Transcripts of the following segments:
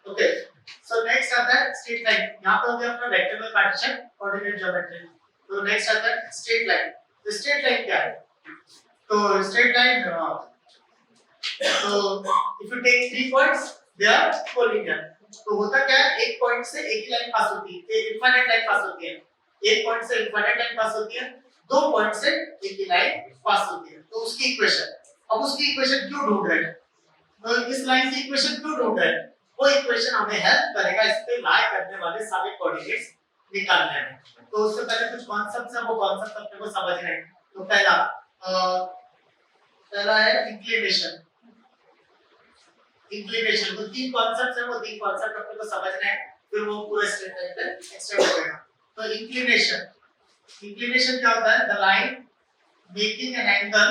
Okay, so next आता है straight line. यहाँ पे हो गया अपना रेक्टेंगल पार्टीशन कोऑर्डिनेट ज्योमेट्री। तो नेक्स्ट आता है स्ट्रेट लाइन। तो स्ट्रेट लाइन क्या है? तो स्ट्रेट लाइन तो if you take 3 points they are collinear. तो होता क्या है, एक पॉइंट से एक ही लाइन पास होती है, एक इनफाइनाइट लाइन पास होती है। एक पॉइंट से इनफाइनाइट लाइन पास होती है, दो पॉइंट से एक ही लाइन पास होती है। तो उसकी इक्वेशन, अब उसकी इक्वेशन क्यों ढूंढ रहे हैं? तो इस लाइन की इक्वेशन क्यों ढूंढ रहे हैं? वो इक्वेशन हमें हेल्प करेगा इस पे लाई करने वाले सारे कोऑर्डिनेट्स निकालने में। तो उससे पहले कुछ कॉन्सेप्ट्स हैं, वो कॉन्सेप्ट अपने को समझने हैं। तो पहला है इंक्लिनेशन। इंक्लिनेशन तो तीन कॉन्सेप्ट्स हैं, वो तीन कॉन्सेप्ट अपने को समझने हैं, फिर वो पूरा स्टेप बाय स्टेप एक्सटेंड हो जाएगा। तो इंक्लिनेशन, इंक्लिनेशन क्या होता है? The line making an angle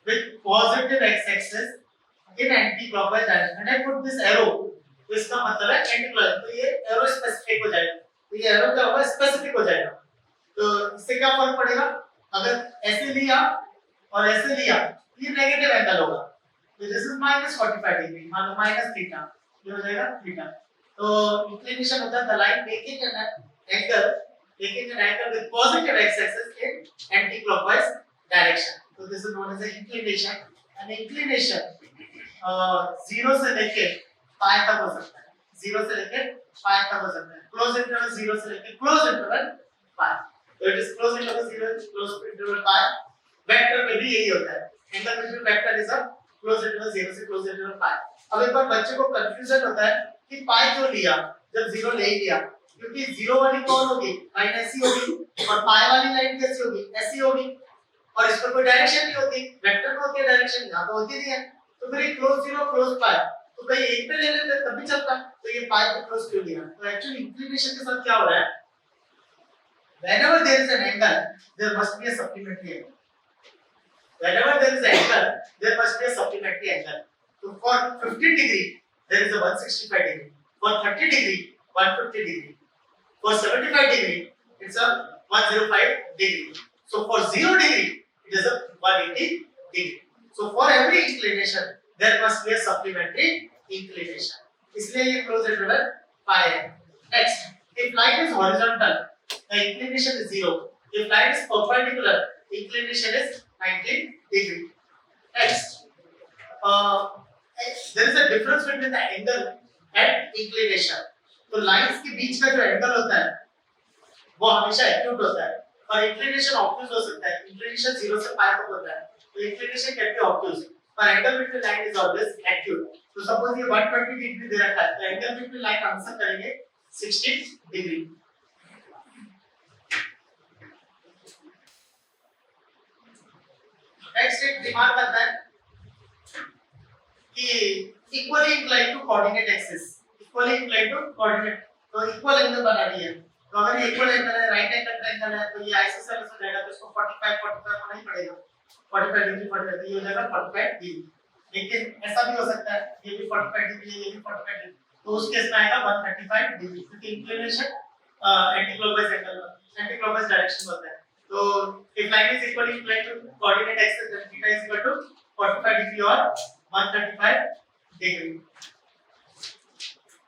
with positive x axis in anti clockwise direction. I put this arrow, तो इसका मतलब है एंटी क्लॉकवाइज। तो ये एरो स्पेसिफिक हो जाएगा। तो ये एरो क्या होगा? स्पेसिफिक हो जाएगा। तो इससे क्या फर्क पड़ेगा? अगर ऐसे लिया और ऐसे लिया, ये नेगेटिव एंगल होगा। तो दिस इज -45 डिग्री, मान लो माइनस थीटा, ये हो जाएगा थीटा। तो इंक्लिनेशन होता है the line making an angle with positive x axis in anti clockwise direction. तो this is known as inclination. And inclination 0 से लेके पाई तक हो सकता है, 0 से लेके पाई तक हो सकता है। क्लोज इंटरवल 0 से लेके क्लोज इंटरवल पाई। तो it is close interval 0 close interval pi. Vector में भी यही होता है, angle between vector is a close interval 0 से क्लोज इंटरवल पाई। अब एक बार बच्चे को कंफ्यूजन होता है कि पाई क्यों लिया जब 0 ले ही लिया, क्योंकि 0 वाली कौन होगी? लाइन ऐसी होगी, और पाई वाली लाइन कैसी होगी? ऐसी होगी, और इस पर कोई डायरेक्शन नहीं होती, वेक्टर में होती है डायरेक्शन, यहां तो होती नहीं है। तो फिर ये क्लोज 0 क्लोज पाई, तो कहीं एक पे ले लेते तब भी चलता। तो ये पाई को क्लोज क्यों लिया? तो एक्चुअली इंक्लिनेशन के साथ क्या हो रहा है? whenever there is an angle there must be a supplementary angle. Whenever there is an angle there must be a supplementary angle. So for 15 degree there is a 165 degree, for 30 degree 150 degree, for 75 degree it's a 105 degree. So for 0 degree it is a 180 degree. So for every inclination there must be a supplementary inclination. इसलिए ये closed interval pi है. Next, if line is horizontal, the inclination is 0. If line is perpendicular, inclination is 90 degree. Next, there is a difference between the angle and inclination. तो lines के बीच का जो angle होता है वो हमेशा एक्यूट होता है, और इंक्लिनेशन ऑब्ट्यूज हो सकता है। इंक्लिनेशन 0 से पाई तक होता है, तो इंक्लिनेशन कैन बी ऑब्ट्यूज, पर angle between line is always acute. तो सपोज ये 120 डिग्री दे रखा है, तो एंगल बिटवीन लाइन आंसर करेंगे 60 डिग्री। नेक्स्ट एक रिमार्क आता है कि equally inclined to coordinate axis, equally inclined to coordinate, तो इक्वल एंगल बना रही है। तो अगर ये इक्वल एंगल है, राइट एंगल ट्रायंगल है, तो ये आइसोसेलेस हो जाएगा, तो इसको 45 होना ही पड़ेगा। 45 डिग्री 45, ये हो जाएगा 45 डिग्री। लेकिन ऐसा भी हो सकता है ये भी 45 डिग्री है, ये भी 45 डिग्री, तो उस केस में आएगा 135 डिग्री, क्योंकि inclination anti clockwise angle, anti clockwise direction होता है। तो if line is equally inclined to coordinate axis, then theta is equal to 45 degree or 135 degree.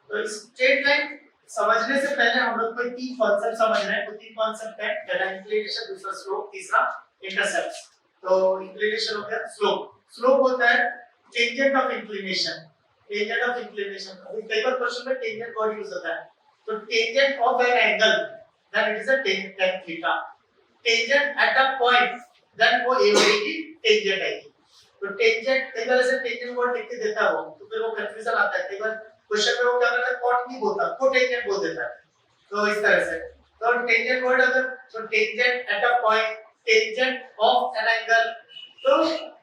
तो स्ट्रेट लाइन समझने से पहले हम लोग को तीन कॉन्सेप्ट समझना है। तो तीन कॉन्सेप्ट है, पहला इंक्लिनेशन, दूसरा स्लोप, तीसरा इंटरसेप्ट। तो इंक्लिनेशन हो गया, स्लोप। स्लोप होता है tangent of inclination, tangent of inclination. कई बार क्वेश्चन में टेंजेंट वर्ड यूज होता है। तो tangent of an angle, then it is a tan theta. Tangent at a point, then वो ए होगी, टेंजेंट आएगी। तो टेंजेंट कई बार ऐसे टेंजेंट वर्ड लिख के देता है वो, तो फिर वो कंफ्यूजन आता है। कई बार क्वेश्चन में वो क्या करता है, कॉट नहीं बोलता, को टेंजेंट बोल देता है। तो इस तरह से तो टेंजेंट वर्ड अगर, तो tangent at a point, tangent of an angle, तो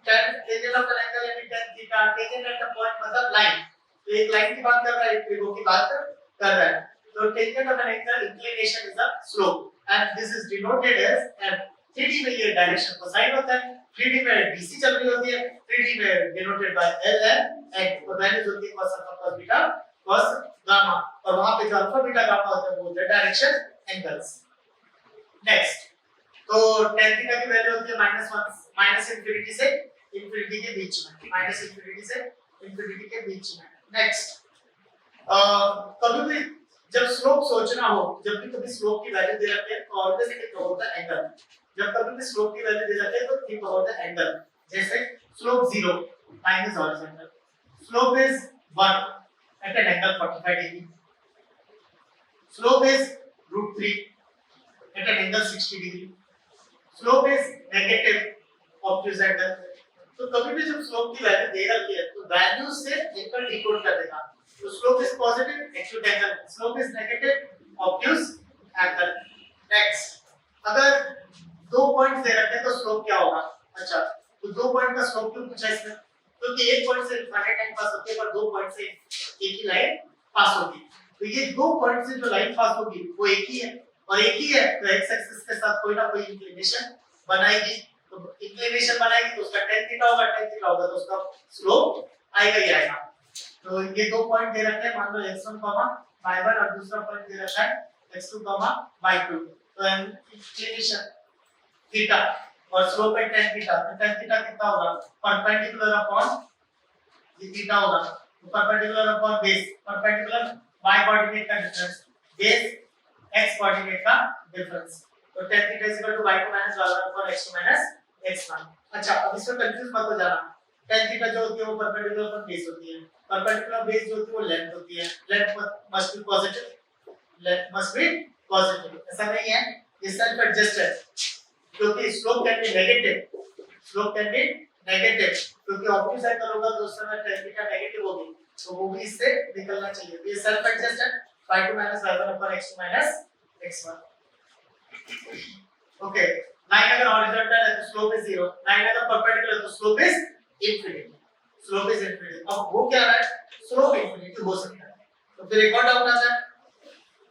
टेंजेंट ऑफ एन एंगल यानी tan theta. Tangent at a point मतलब लाइन, तो एक लाइन की बात कर रहा है, एक फिगर की बात कर रहा है। तो tangent of an angle inclination is the slope, and this is denoted as f। 3D में ये डायरेक्शन कोसाइन होता है, 3D में DC चल रही होती है, 3D में denoted by L and H। तो वैल्यूज होती है cos alpha cos beta cos gamma, और वहां पे जो अल्फा बीटा गामा होता है वो होता है डायरेक्शन एंगल्स। नेक्स्ट, तो tan थीटा की वैल्यू होती है -1 माइनस इंफिनिटी से इंफिनिटी के बीच में, माइनस इंफिनिटी से इंफिनिटी के बीच में। नेक्स्ट, कभी भी जब स्लोप सोचना हो, जब भी कभी स्लोप की वैल्यू दे रखे हैं तो always think about the angle. जब कभी भी स्लोप की वैल्यू दे रखे हैं तो थिंक अबाउट द एंगल। जैसे slope 0, line is horizontal, slope is 1 at an angle 45 degree, slope is root 3 at an angle 60 degree, slope is negative obtuse angle। तो कभी भी जब स्लोप की वैल्यू दे रखी है तो वैल्यू से एंगल डिकोड कर देगा। तो slope is positive acute angle, slope is negative obtuse angle. Next, अगर दो पॉइंट्स दे रखे हैं तो स्लोप क्या होगा? अच्छा, तो दो पॉइंट का स्लोप क्यों पूछा इसमें? क्योंकि एक पॉइंट से इनफाइनाइट लाइन पास होती है पर दो पॉइंट से एक ही लाइन पास होगी। तो ये दो पॉइंट से जो लाइन पास होगी वो एक ही है, और एक ही है तो एक्स एक्सिस के साथ कोई ना कोई इंक्लिनेशन बनाएगी। तो इंक्लिनेशन बनाएगी तो उसका tan थीटा होगा, tan थीटा होगा तो उसका स्लोप आएगा ही आएगा। तो ये दो पॉइंट दे रखे हैं, मान लो x1, y1 और दूसरा पॉइंट दे रखा है x2, y2। तो इंक्लिनेशन थीटा और स्लोप है tan थीटा। तो tan थीटा कितना होगा? परपेंडिकुलर अपॉन ये थीटा होगा, तो perpendicular upon base, perpendicular y coordinate का डिफरेंस, बेस x कोऑर्डिनेट का डिफरेंस। तो tan theta y2 y1 upon x2 x1। अच्छा, अब इसमें कंफ्यूज मत हो जाना। tan थीटा जो होती है वो परपेंडिकुलर अपॉन बेस होती है, परपेंडिकुलर बेस जो होती है वो लेंथ होती है, length must be positive, length must be positive. ऐसा नहीं है, ये सेल्फ एडजस्ट है, क्योंकि slope can be negative, slope can be negative, क्योंकि ऑब्वियस एंगल होगा तो उस समय tan थीटा नेगेटिव होगी, तो वो भी इससे निकलना चाहिए। तो ये सेल्फ एडजस्ट है, y2 y1 upon x2 x1। Okay, line अगर हॉरिजॉन्टल है तो स्लोप इज 0, लाइन अगर परपेंडिकुलर तो slope is infinity, slope is infinity. अब वो क्या है? स्लोप इंफिनिटी हो सकता है। तो फिर एक और डाउट आता है,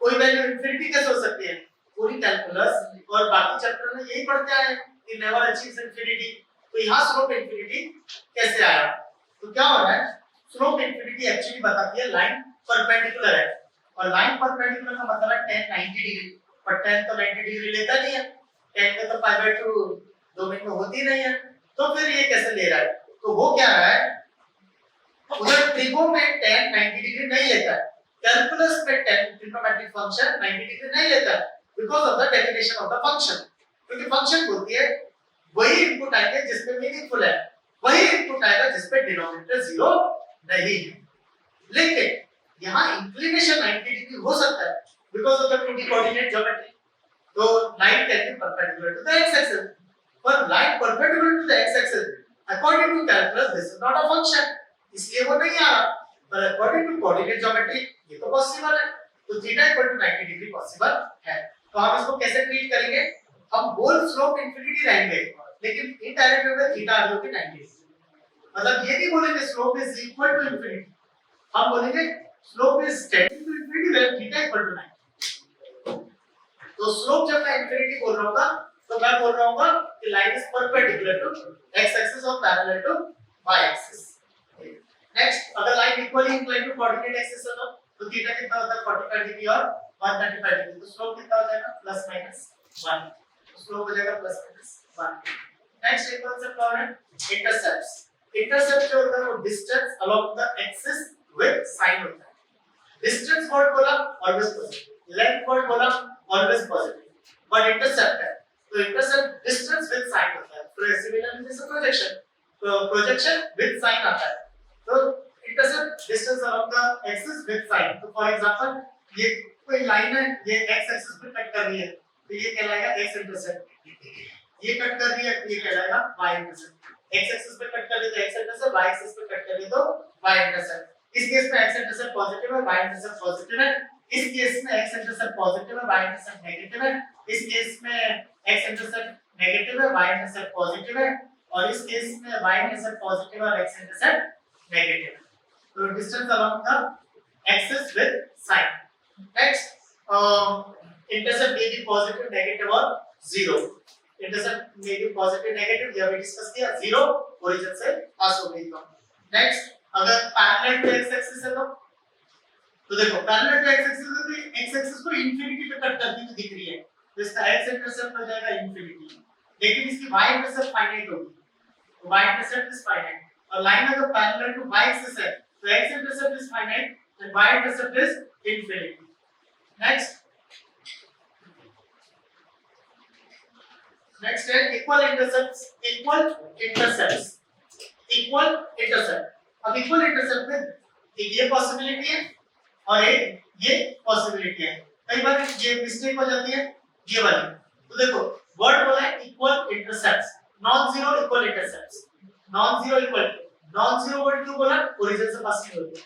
कोई वैल्यू इंफिनिटी कैसे हो सकती है? पूरी कैलकुलस और बाकी चैप्टर में यही पढ़ते आए कि नेवर अचीव्स इंफिनिटी, तो यहाँ स्लोप इंफिनिटी कैसे आया? तो क्या हो रहा है, स्लोप इंफिनिटी एक्चुअली बताती है लाइन परपेंडिकुलर है, और लाइन परपेंडिकुलर का मतलब है tan 90 डिग्री, पर tan तो 90 डिग्री लेता नहीं है, tan का तो π/2 डोमेन में होती नहीं है, तो फिर ये कैसे ले रहा है? तो वो क्या रहा है, उधर ट्रिगो में tan 90 डिग्री नहीं लेता है, कैलकुलस में tan ट्रिग्नोमेट्रिक फंक्शन 90 डिग्री नहीं लेता है, because of the definition of the function. क्योंकि फंक्शन बोलती है वही इनपुट आएंगे जिसपे मीनिंगफुल है, वही इनपुट आएगा जिसपे डिनोमिनेटर 0 नहीं है। लेकिन यहाँ इंक्लिनेशन 90 डिग्री हो सकता है because of the 2D coordinate geometry. तो line can be perpendicular to the x axis, पर line perpendicular to the x axis according to calculus this is not a function, इसलिए वो नहीं आ रहा। पर अकॉर्डिंग टू कोऑर्डिनेट ज्योमेट्री ये तो possible है, तो theta equal to 90 degree possible है। तो हम इसको कैसे ट्रीट करेंगे? हम बोल स्लोप इंफिनिटी रहेंगे, लेकिन इनडायरेक्ट वे में थीटा आ गई 90 डिग्री। मतलब ये नहीं बोलेंगे slope is equal to infinity, हम बोलेंगे slope is tending to infinity where theta equal to 90। तो स्लोप जब मैं इंफिनिटी बोल रहा हूँ तो मैं बोल रहा हूँ कि line is perpendicular to x axis और parallel to y axis. Next, अगर line equally inclined to coordinate axis है तो थीटा कितना होता है 45 डिग्री और 135 डिग्री, तो स्लोप कितना हो जाएगा प्लस माइनस 1, तो स्लोप हो जाएगा प्लस माइनस 1। नेक्स्ट एक कांसेप्ट और है इंटरसेप्ट्स। इंटरसेप्ट जो होता है वो distance along the axis with sign होता है। डिस्टेंस वर्ड बोला ऑलवेज पॉजिटिव, लेंथ वर्ड बोला ऑलवेज पॉजिटिव, बट इंटरसेप्ट है तो इंटरसेप्ट डिस्टेंस विद साइन होता है। तो सिमिलरली जैसे प्रोजेक्शन, तो प्रोजेक्शन विद साइन आता है, तो intercept distance along the axis with sign. तो फॉर एग्जांपल ये कोई लाइन है, ये x एक्सिस पे कट कर रही है तो ये कहलाएगा x इंटरसेप्ट, ये कट कर रही है तो ये कहलाएगा y इंटरसेप्ट। x एक्सिस पे कट कर रही है तो x इंटरसेप्ट, y एक्सिस पे कट कर रही है तो y इंटरसेप्ट। इस केस में x इंटरसेप्ट पॉजिटिव है, y इंटरसेप्ट पॉजिटिव है। इस केस में x इंटरसेप्ट पॉजिटिव है, y इंटरसेप्ट नेगेटिव है। इस केस में x इंटरसेप्ट नेगेटिव है, y इंटरसेप्ट पॉजिटिव है, और इस केस में y इंटरसेप्ट पॉजिटिव और x इंटरसेप्ट नेगेटिव है। तो distance along the axis with sign. Next, intercept may be positive, negative और 0। intercept may be positive, negative, ये अभी डिस्कस किया, 0 ओरिजिन से पास हो गई। तो नेक्स्ट, अगर पैरेलल टू x एक्सिस है तो देखो पैरेलल टू x एक्सिस है तो x एक्सिस को इंफिनिटी पे कट करती हुई दिख रही है, तो इसका x इंटरसेप्ट हो जाएगा इंफिनिटी, लेकिन इसकी y इंटरसेप्ट फाइनाइट होगी, तो y इंटरसेप्ट इज फाइनाइट। और लाइन अगर पैरेलल टू y एक्सिस है तो x intercept is finite, and y intercept is infinity. Next है equal intercepts. अब equal intercept में एक ये पॉसिबिलिटी है और एक ये पॉसिबिलिटी है. कई बार ये मिस्टेक हो जाती है ये वाली. तो देखो वर्ड बोला है equal intercepts, non zero equal intercepts. Non zero word क्यों बोला? ओरिजिन से पास नहीं होती.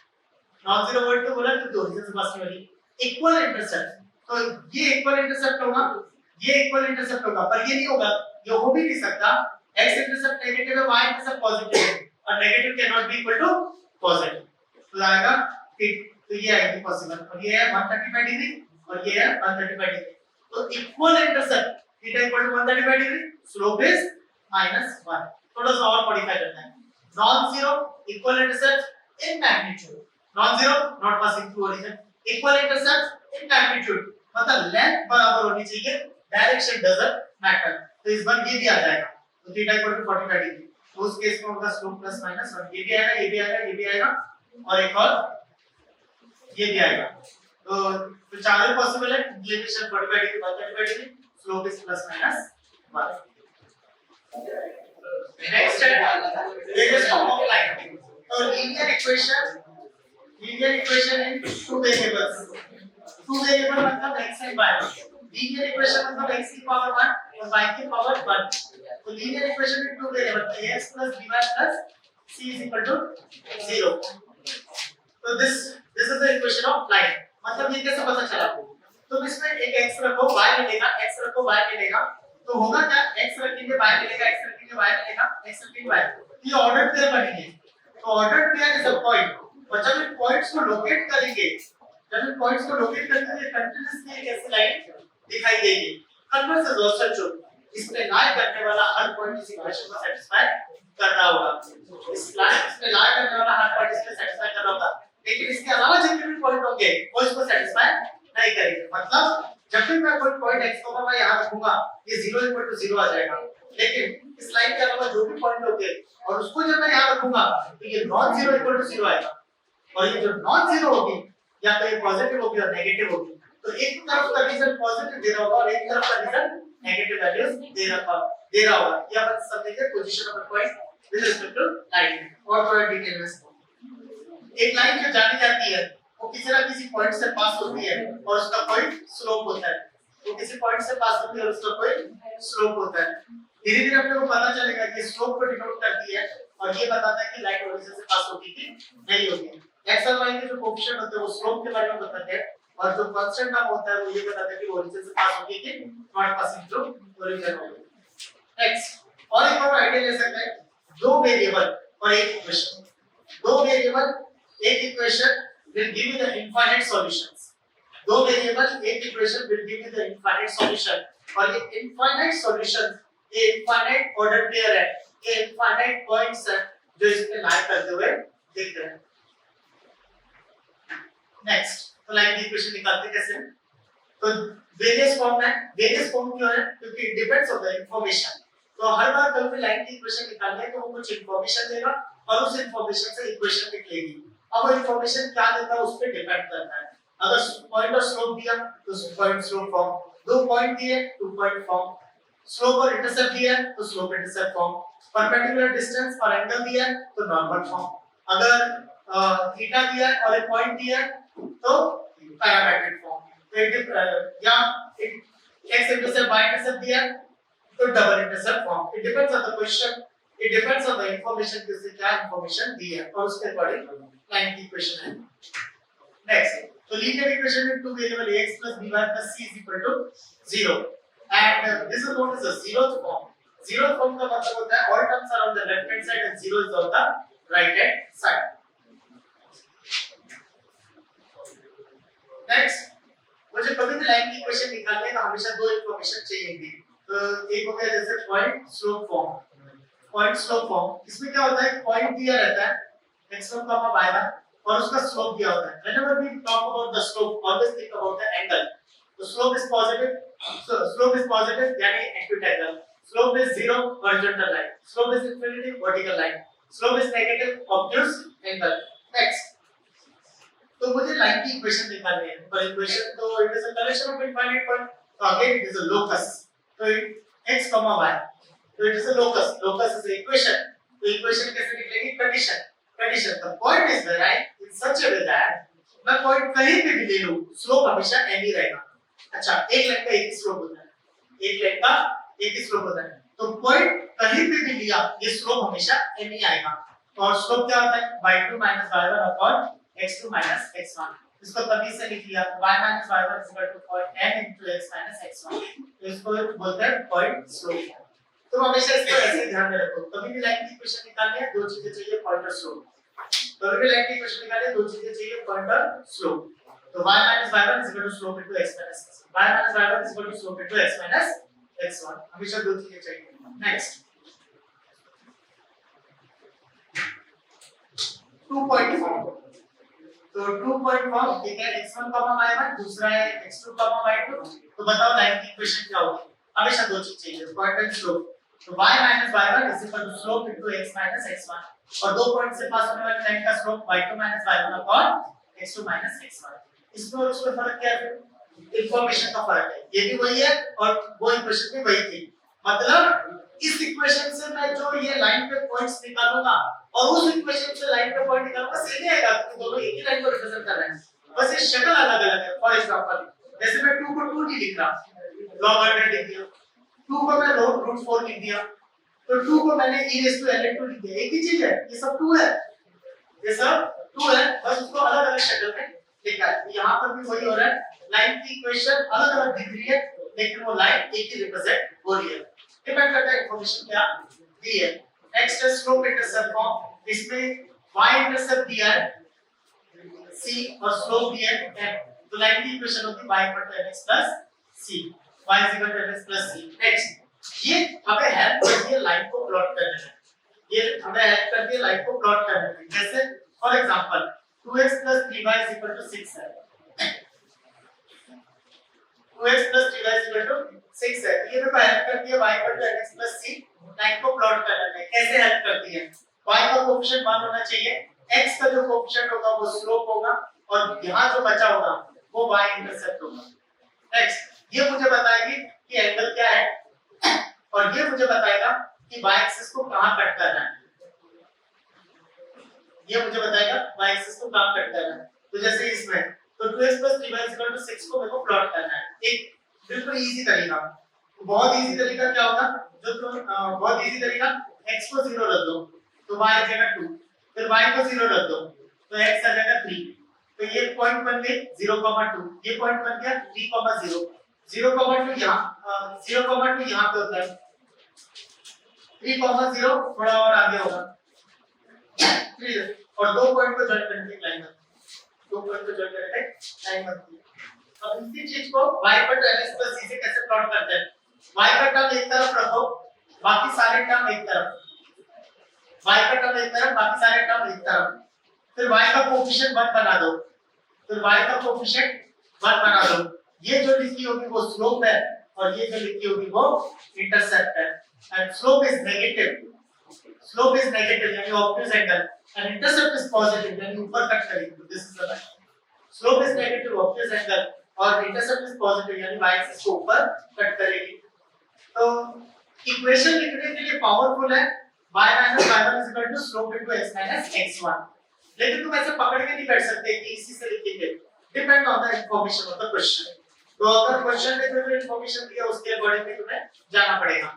नॉन जीरो वर्ड क्यों बोला? क्योंकि ओरिजिन से पास नहीं होती. इक्वल इंटरसेप्ट, तो ये इक्वल इंटरसेप्ट होगा, ये इक्वल इंटरसेप्ट होगा, पर ये नहीं होगा, ये हो भी नहीं सकता. x इंटरसेप्ट नेगेटिव है, y इंटरसेप्ट पॉजिटिव है और negative can not be equal to positive. तो आएगा ठीक, तो ये आएगी पॉसिबल. और ये है 135 डिग्री और ये है 135 डिग्री. तो equal intercept theta equal to 135 degree, slope is -1. थोड़ा सा और मॉडिफाई करना है. Non zero equal intercept in magnitude, non zero not passing through origin, equal intercept in magnitude, मतलब लेंथ बराबर होनी चाहिए, डायरेक्शन डजंट मैटर. तो इस बार ये भी आ जाएगा. तो थीटा इक्वल टू 45 डिग्री, तो उस केस में होगा स्लोप प्लस माइनस, और ये भी आएगा, ये भी आएगा, ये भी आएगा और एक और ये भी आएगा. तो चारों पॉसिबल है. Inclination 45 degree 135 degree, slope is plus minus 1. Next है वेरियस फॉर्म ऑफ लाइन. तो linear equation in two variables. Two variable मतलब x and y. Linear equation मतलब x की पावर 1 और y की पावर 1. तो linear equation in two variable ax + by + c = 0. तो this is the equation of line. मतलब ये कैसे पता चला? तो इसमें एक x रखो, y मिलेगा, x रखो, y मिलेगा. तो होगा क्या? x रखेंगे y मिलेगा, x रखेंगे y मिलेगा, x रखेंगे y. ये ऑर्डर पेयर बनेंगे. तो order pair is a point. और जब इन पॉइंट्स को लोकेट करेंगे, कंटीन्यूअसली एक ऐसी लाइन दिखाई देगी. Converse is also true. इसमें लाई करने वाला हर पॉइंट इस इक्वेशन को सेटिस्फाई कर रहा होगा. इसमें लाई करने वाला हर पॉइंट इसमें सेटिस्फाई कर रहा होगा. लेकिन इसके अलावा जितने भी पॉइंट होंगे वो इसको सेटिस्फाई नहीं करेंगे. मतलब जब भी मैं कोई पॉइंट x को मैं यहां रखूंगा, ये 0 = 0 आ जाएगा. लेकिन इस लाइन के अलावा जो भी पॉइंट होंगे और उसको जब मैं यहां रखूंगा तो ये नॉन जीरो = 0 आएगा. और ये जो नॉन जीरो होगी या तो ये पॉजिटिव होगी या नेगेटिव होगी. तो एक तरफ का रीजन पॉजिटिव दे रहा होगा और एक तरफ का रीजन नेगेटिव वैल्यूज दे रहा होगा. ये अपन समझेंगे position of point with respect to line. और थोड़ा डिटेल में एक लाइन जो जानी जाती है वो किसी ना किसी पॉइंट से पास होती है और उसका पॉइंट स्लोप होता है. वो किसी पॉइंट से पास होती है और उसका पॉइंट स्लोप होता है. धीरे-धीरे अपने को पता चलेगा कि स्लोप को डिनोट करती है और ये बताता है कि लाइन ओरिजिन से पास होती थी नहीं होती. x और y के जो कोएफिशिएंट होते हैं वो स्लोप के बारे में बताते हैं और जो कांस्टेंट नाम होता है वो ये बताता है कि ओरिजिन से पास होती है कि नॉट पासिंग थ्रू ओरिजिन होगी. नेक्स्ट और एक और आइडिया ले सकते हैं. दो वेरिएबल और एक इक्वेशन. दो वेरिएबल एक equation will give you the infinite solutions. दो वेरिएबल एक equation will give you the infinite solution. और ये infinite solution ये infinite order pair है, ये infinite points है जो इसमें लाई करते हुए दिख रहे हैं. नेक्स्ट तो लाइन की इक्वेशन निकालते कैसे? तो वेरियस फॉर्म है. वेरियस फॉर्म क्यों है? क्योंकि it depends on the information. तो हर बार जब भी लाइन की इक्वेशन निकालनी है तो वो कुछ इंफॉर्मेशन देगा और उस इंफॉर्मेशन से इक्वेशन निकलेगी. अब वो इंफॉर्मेशन क्या देता है उस पे डिपेंड करता है. अगर पॉइंट और स्लोप दिया तो पॉइंट स्लोप फॉर्म, दो पॉइंट दिए टू पॉइंट फॉर्म, स्लोप और इंटरसेप्ट दिया तो slope intercept form, perpendicular distance और एंगल दिया तो नॉर्मल फॉर्म, अगर थीटा दिया और एक पॉइंट दिया तो पैरामेट्रिक फॉर्म. तो या एक्स इंटरसेप्ट वाई इंटरसेप्ट दिया तो double intercept form. It depends on the question, it depends on the information किससे क्या इंफॉर्मेशन दी है और उसके अकॉर्डिंग लाइन की इक्वेशन है. नेक्स्ट तो लीनियर इक्वेशन में two variable ax + by + c = 0 and this is known as the zeroth form. Zeroth form का मतलब होता है all terms are on the left hand side and zero is on the right hand side. Next मुझे कभी भी line की equation निकालने का हमेशा दो इंफॉर्मेशन चाहिए. तो एक हो गया जैसे point slope form. Point slope form इसमें क्या होता है, पॉइंट दिया रहता है x1, y1 और उसका स्लोप दिया होता है. whenever we talk about the slope always think about the angle. तो slope is positive, so slope is positive यानी acute angle. slope is 0 horizontal line, slope is infinity vertical line, slope is negative obtuse angle. Next तो मुझे line की equation निकालनी है। पर equation तो it is a collection of infinite point, तो again it is a locus, तो x y, तो it is a locus, locus is equation, तो इक्वेशन कैसे निकलेगी, condition, condition the point is varied in such a way that मैं point कहीं पे भी ले लूं स्लोप हमेशा n ही रहेगा। अच्छा, एक लाइन का एक ही स्लोप होता है, एक लाइन का एक ही स्लोप होता है, तो पॉइंट कहीं पे भी लिया ये स्लोप हमेशा n ही आएगा। और स्लोप क्या होता है, y2 y1 upon x2 x1, इसको तभी से लिख लिया y y1 n into x x1, तो इसको बोलते हैं पॉइंट स्लोप। तो हमेशा इसको ऐसे ध्यान में रखो, कभी भी लाइन की इक्वेशन निकालनी है दो चीजें चाहिए, पॉइंट और स्लोप। कभी भी लाइन की इक्वेशन निकालनी है दो चीजें चाहिए, पॉइंट और स्लोप। तो y y1 slope into x x1, y y1 slope into x x1, हमेशा दो चीजें चाहिए। नेक्स्ट 2.4, तो 2.4 ठीक है, x1 y1, दूसरा है x2 y2, तो बताओ लाइन की इक्वेशन क्या होगी, हमेशा दो चीज चाहिए, पॉइंट एंड स्लोप। तो y y1 slope into x x1, और दो पॉइंट से पास होने वाली लाइन का slope y2 y1 upon x2 x1। इसमें और उसमें फर्क क्या है, इंफॉर्मेशन का फर्क है, ये भी वही है और वो इक्वेशन भी वही थी। मतलब इस इक्वेशन से मैं जो ये लाइन पे पॉइंट्स निकालूंगा और उस इक्वेशन से लाइन पे पॉइंट निकालूंगा, सेम ही आएगा, क्योंकि दोनों एक ही लाइन को रिप्रेजेंट कर रहे हैं, बस ये शक्ल अलग-अलग है। फॉर एग्जांपल जैसे मैं 2 को 2 नहीं लिख रहा, log 100 लिख दिया, 2 को मैं √4 लिख दिया, तो 2 को मैंने e⁻ln2 लिख दिया, एक ही चीज है, ये सब 2 है, ये सब 2 है, बस उसको अलग-अलग शक्ल में लिखा है। यहाँ पर भी वही हो रहा है, लाइन की इक्वेशन अलग-अलग दिख रही है लेकिन वो लाइन एक ही रिप्रेजेंट हो रही है, डिपेंड करता है इंफॉर्मेशन क्या दी है। नेक्स्ट है स्लोप इंटरसेप्ट फॉर्म, इसमें y इंटरसेप्ट दिया है c और स्लोप दिया है m, तो लाइन की इक्वेशन होती है y mx c, y mx c। Next ये हमें हेल्प करती है लाइन को प्लॉट करने में, ये हमें हेल्प करती है लाइन को प्लॉट करने में। जैसे फॉर एग्जांपल 2x 3y 6 है, 2x 3y 6 है, ये मेरे को हेल्प करती है y mx c लाइन को प्लॉट करने में। कैसे हेल्प करती है, y का कोएफिशिएंट 1 होना चाहिए, x का जो कोएफिशिएंट होगा वो स्लोप होगा और यहाँ जो बचा होगा वो y इंटरसेप्ट होगा। नेक्स्ट ये मुझे बताएगी कि एंगल क्या है और ये मुझे बताएगा कि y एक्सिस को कहां कट करना है, ये मुझे बताएगा y एक्सिस को कहां कट करना है। तो जैसे इसमें तो 2x 3y 6 को मेरे को प्लॉट करना है, एक बिल्कुल इजी तरीका, बहुत इजी तरीका क्या होगा, जो बहुत इजी तरीका, x को 0 रख दो तो y आ जाएगा 2, फिर y को 0 रख दो तो x आ जाएगा 3, तो ये पॉइंट बन गए 0,2, ये पॉइंट बन गया 3,0, 0,2 यहाँ 0,2 यहाँ पे होता है, 3,0 थोड़ा और आगे होगा 3, और दो पॉइंट को जॉइन करने की लाइन बनती है, दो पॉइंट को जॉइन करने की लाइन बनती है। अब इसी चीज को y पर mx c से कैसे प्लॉट करते हैं, y का टर्म एक तरफ रखो, बाकी सारे टर्म एक तरफ, y का टर्म एक तरफ, बाकी सारे टर्म एक तरफ, फिर y का कोएफिशिएंट 1 बना दो, फिर y का कोएफिशिएंट 1 बना दो, ये जो लिखी होगी वो स्लोप है और ये जो लिखी होगी वो इंटरसेप्ट है। And slope is negative, slope is negative यानी obtuse angle, and intercept is positive यानी ऊपर कट करेगी, तो this is the line. Slope is negative obtuse angle और इंटरसेप्ट इज पॉजिटिव यानी y एक्सिस को ऊपर कट करेगी। तो इक्वेशन लिखने के लिए पावरफुल है y y1 slope into x x1, लेकिन तुम ऐसे पकड़ के नहीं बैठ सकते कि इसी से लिखेंगे, depend on the information of the question. तो अगर क्वेश्चन में जो इंफॉर्मेशन दिया उसके अकॉर्डिंग में तुम्हें जाना पड़ेगा।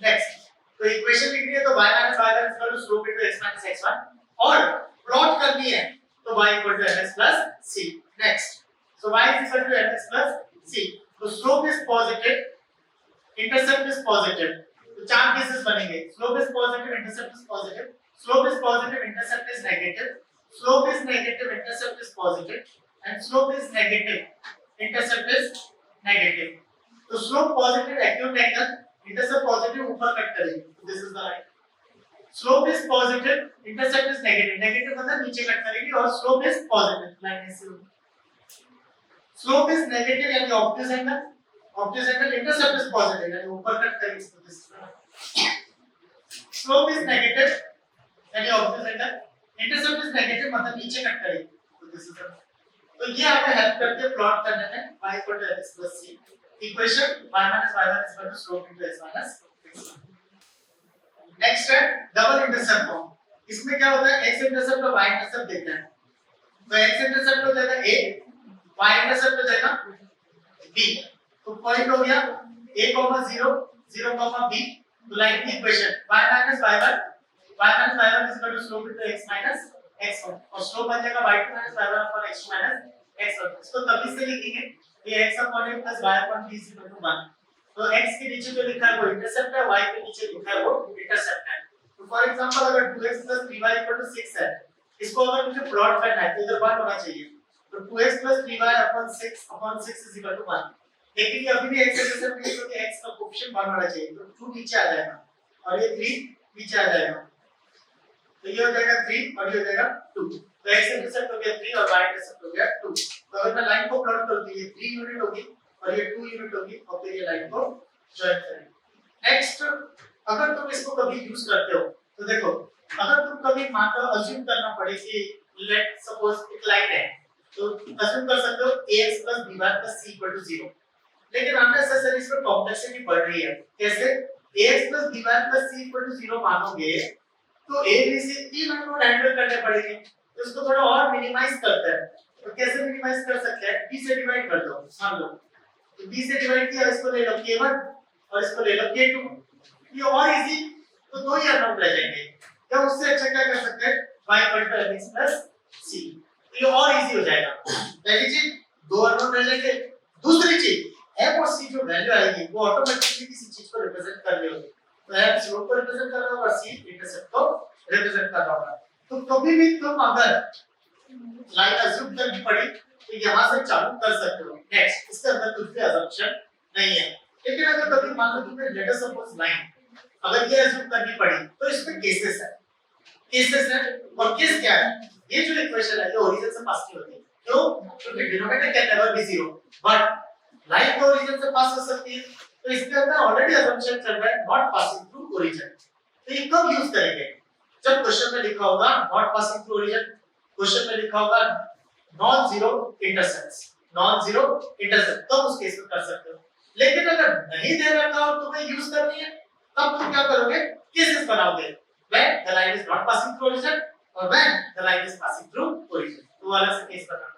नेक्स्ट, तो इक्वेशन लिखनी है तो y y1 slope into x x1, और प्लॉट करनी है तो y mx c। Next, so y is equal to mx c, तो slope is positive, intercept is positive, तो चार केसेस बनेंगे, slope is positive, intercept is positive, slope is positive, intercept is negative, slope is negative, intercept is positive, and slope is negative, intercept is negative। तो slope positive acute angle, intercept positive ऊपर cut करेगी, this is the line। slope is positive, intercept is negative, negative मतलब नीचे cut करेगी और slope is positive, line ऐसे होगी। slope is negative यानी obtuse angle, obtuse angle, intercept is positive यानी ऊपर कट करेगी, तो this is the line। slope is negative यानी obtuse angle, intercept is negative मतलब नीचे कट करेगी, तो तो दिस इज तो ये हमें हेल्प करती है प्लॉट करने में y equal to mx plus c equation y minus y1 is equal to slope into x minus x। Next है डबल इंटरसेप्ट फॉर्म। इसमें क्या होता है x इंटरसेप्ट और y इंटरसेप्ट देते हैं, तो x इंटरसेप्ट हो जाएगा a, y इंटरसेप्ट हो जाएगा b। तो पॉइंट हो गया a, 0 0, b। तो लाइन की equation y minus y1 is equal to slope into x minus x1 और स्लोप बन जाएगा y2 minus y1 upon x2 minus x1। इसको तभी से लिखेंगे ये x upon a plus y upon b is equal to 1। तो x के नीचे जो लिखा है वो इंटरसेप्ट है, y के नीचे लिखा है वो इंटरसेप्ट है। तो फॉर एग्जांपल अगर 2x 3y 6 है, इसको अगर मुझे प्लॉट करना है तो इधर 1 होना चाहिए, तो 2x 3y upon 6 is equal to 1। लेकिन ये अभी भी x इंटरसेप्ट नहीं है क्योंकि x का कोएफिशिएंट 1 होना चाहिए, तो 2 नीचे आ जाएगा और ये 3 नीचे आ जाएगा, तो ये हो जाएगा 3 और ये हो जाएगा 2। तो x इंटरसेप्ट हो गया 3 और y इंटरसेप्ट हो गया 2। तो अगर मैं लाइन को प्लॉट करूं तो ये 3 यूनिट होगी और ये 2 यूनिट होगी और फिर ये लाइन को जॉइन करेंगे। नेक्स्ट अगर तुम इसको कभी यूज करते हो तो देखो, अगर तुम कभी मान लो अज्यूम करना पड़े कि लेट सपोज एक लाइन है, तो अज्यूम कर सकते हो ax by c 0। लेकिन अननेसेसरी इसमें कॉम्प्लेक्सिटी बढ़ रही है। कैसे? ax by c 0 मानोगे तो a b c तीन अननोन हैंडल करने पड़ेंगे, तो इसको थोड़ा और मिनिमाइज करते हैं। तो कैसे मिनिमाइज कर सकते हैं? b से डिवाइड कर दो, मान लो तो b से डिवाइड किया, इसको ले लो k1 और इसको ले लो k2, ये और इजी। तो दो ही अननोन रह जाएंगे, या उससे अच्छा क्या कर सकते हैं y mx c, तो ये और इजी हो जाएगा। पहली चीज दो अननोन रह जाएंगे, दूसरी चीज f और c जो वैल्यू आएगी वो ऑटोमेटिकली किसी चीज को रिप्रेजेंट कर रही होगी, तो f स्लोप को रिप्रेजेंट कर रहा होगा और c इंटरसेप्ट को रिप्रेजेंट कर रहा होगा। तो कभी भी तुम अगर लाइन अज्यूम करनी पड़ी तो यहां से चालू कर सकते हो। नेक्स्ट इसके अंदर कुछ भी अजम्पशन नहीं है, लेकिन अगर कभी मान लो तुम्हें लेट अस सपोज लाइन अगर ये अज्यूम करनी पड़ी तो इसमें केसेस है और केस क्या है? ये जो इक्वेशन है ये ओरिजिन से पास नहीं होती। क्यों? क्योंकि denominator can never be 0, but line तो ओरिजिन से पास हो सकती है, तो इसके अंदर ऑलरेडी अजम्पशन चल रहा है नॉट पासिंग थ्रू ओरिजिन। तो ये कब यूज करेंगे? जब क्वेश्चन में लिखा होगा not passing through origin, question में लिखा होगा नॉन जीरो इंटरसेप्ट, तो उस केस में कर सकते हो। लेकिन अगर नहीं दे रखा और तुम्हें यूज करनी है तब तुम क्या करोगे? केसेस बनाओगे, when the line is not passing through origin और when the line is passing through origin, तो अलग से केस बनाना।